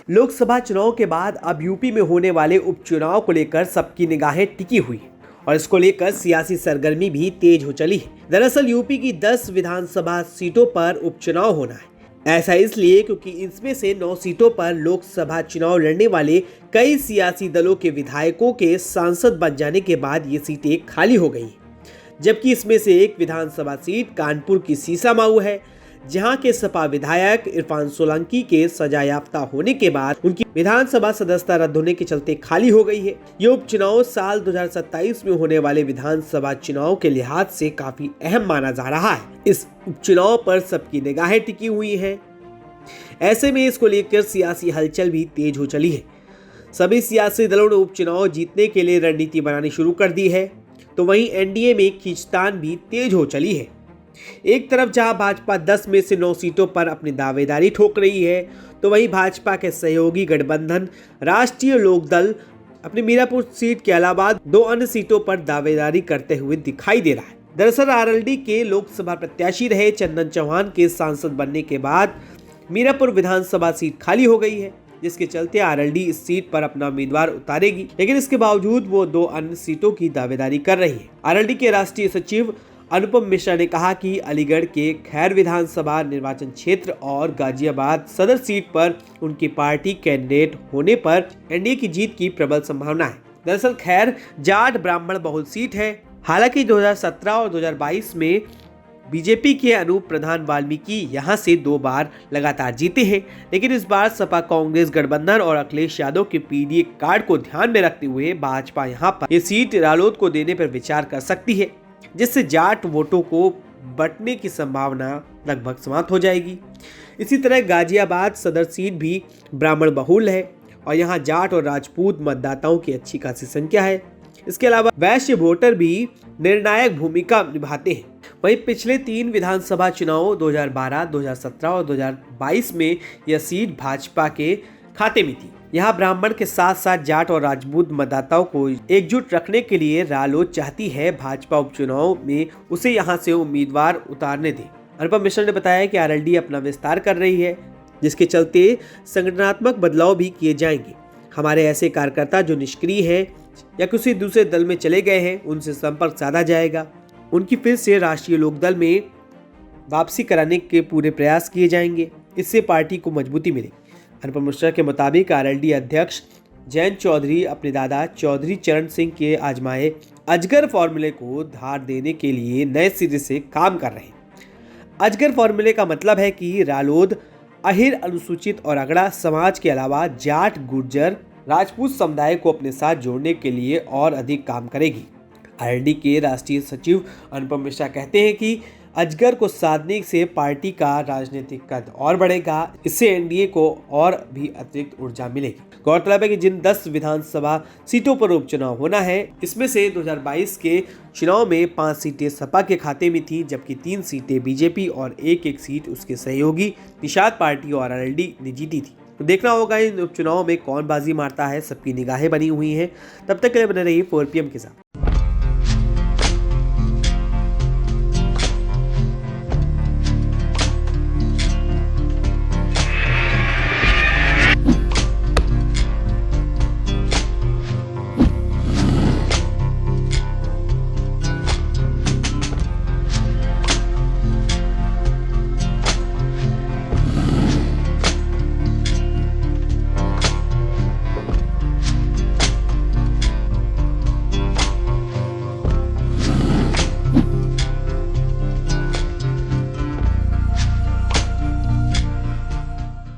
लोकसभा चुनाव के बाद अब यूपी में होने वाले उपचुनाव को लेकर सबकी निगाहें टिकी हुई हैं और इसको लेकर सियासी सरगर्मी भी तेज हो चली है। दरअसल यूपी की 10 विधानसभा सीटों पर उपचुनाव होना है। ऐसा इसलिए क्योंकि इसमें से 9 सीटों पर लोकसभा चुनाव लड़ने वाले कई सियासी दलों के विधायकों के सांसद बन जाने के बाद ये सीटें खाली हो गई, जबकि इसमें से एक विधानसभा सीट कानपुर की सीसामाऊ है, जहां के सपा विधायक इरफान सोलंकी के सजायाफ्ता होने के बाद उनकी विधानसभा सदस्यता रद्द होने के चलते खाली हो गई है। ये उपचुनाव साल 2027 में होने वाले विधानसभा चुनाव के लिहाज से काफी अहम माना जा रहा है। इस उपचुनाव पर सबकी निगाहें टिकी हुई हैं। ऐसे में इसको लेकर सियासी हलचल भी तेज हो चली है। सभी सियासी दलों ने उपचुनाव जीतने के लिए रणनीति बनानी शुरू कर दी है, तो वहीं एनडीए में खींचतान भी तेज हो चली है। एक तरफ जहां भाजपा 10 में से 9 सीटों पर अपनी दावेदारी ठोक रही है, तो वहीं भाजपा के सहयोगी गठबंधन राष्ट्रीय लोकदल अपनी मीरापुर सीट के अलावा 2 अन्य सीटों पर दावेदारी करते हुए दिखाई दे रहा है। दरअसल आरएलडी के लोकसभा प्रत्याशी रहे चंदन चौहान के सांसद बनने के बाद मीरापुर विधानसभा सीट खाली हो गई है, जिसके चलते आरएलडी इस सीट पर अपना उम्मीदवार उतारेगी, लेकिन इसके बावजूद वो 2 अन्य सीटों की दावेदारी कर रही है। आरएलडी के राष्ट्रीय सचिव अनुपम मिश्रा ने कहा कि अलीगढ़ के खैर विधानसभा निर्वाचन क्षेत्र और गाजियाबाद सदर सीट पर उनकी पार्टी कैंडिडेट होने पर एनडीए की जीत की प्रबल संभावना है। दरअसल खैर जाट ब्राह्मण बहुल सीट है। हालांकि 2017 और 2022 में बीजेपी के अनूप प्रधान वाल्मीकि यहां से 2 बार लगातार जीते हैं, लेकिन इस बार सपा कांग्रेस गठबंधन और अखिलेश यादव के पीडीए कार्ड को ध्यान में रखते हुए भाजपा यहां पर ये सीट रालोद को देने पर विचार कर सकती है, जिससे जाट वोटों को बंटने की संभावना लगभग समाप्त हो जाएगी। इसी तरह गाजियाबाद सदर सीट भी ब्राह्मण बहुल है और यहां जाट और राजपूत मतदाताओं की अच्छी खासी संख्या है। इसके अलावा वैश्य वोटर भी निर्णायक भूमिका निभाते हैं। वहीं पिछले 3 विधानसभा चुनाव 2012, 2017 और 2022 में यह सीट भाजपा के खाते में थी। यहाँ ब्राह्मण के साथ साथ जाट और राजपूत मतदाताओं को एकजुट रखने के लिए रालोद चाहती है भाजपा उपचुनाव में उसे यहाँ से उम्मीदवार उतारने दे। अनुपम मिश्रा ने बताया कि आरएलडी अपना विस्तार कर रही है, जिसके चलते संगठनात्मक बदलाव भी किए जाएंगे। हमारे ऐसे कार्यकर्ता जो निष्क्रिय हैं या किसी दूसरे दल में चले गए हैं, उनसे संपर्क साधा जाएगा। उनकी फिर से राष्ट्रीय लोकदल में वापसी कराने के पूरे प्रयास किए जाएंगे। इससे पार्टी को मजबूती मिलेगी। अनुपम मिश्रा के मुताबिक आरएलडी अध्यक्ष जयंत चौधरी अपने दादा चौधरी चरण सिंह के आजमाए अजगर फॉर्मूले को धार देने के लिए नए सिरे से काम कर रहे हैं। अजगर फॉर्मूले का मतलब है कि रालोद अहिर, अनुसूचित और अगड़ा समाज के अलावा जाट, गुर्जर, राजपूत समुदाय को अपने साथ जोड़ने के लिए और अधिक काम करेगी। आरएलडी के राष्ट्रीय सचिव अनुपम मिश्रा कहते हैं कि अजगर को साधने से पार्टी का राजनीतिक कद और बढ़ेगा। इससे एनडीए को और भी अतिरिक्त ऊर्जा मिलेगी। गौरतलब है कि जिन 10 विधानसभा सीटों पर उपचुनाव होना है, इसमें से 2022 के चुनाव में 5 सीटें सपा के खाते में थी, जबकि 3 सीटें बीजेपी और एक सीट उसके सहयोगी निषाद पार्टी और आरएलडी ने जीती थी। तो देखना होगा इन उपचुनाव में कौन बाजी मारता है। सबकी निगाहें बनी हुई हैं। तब तक के लिए बने रहिए 4PM के साथ।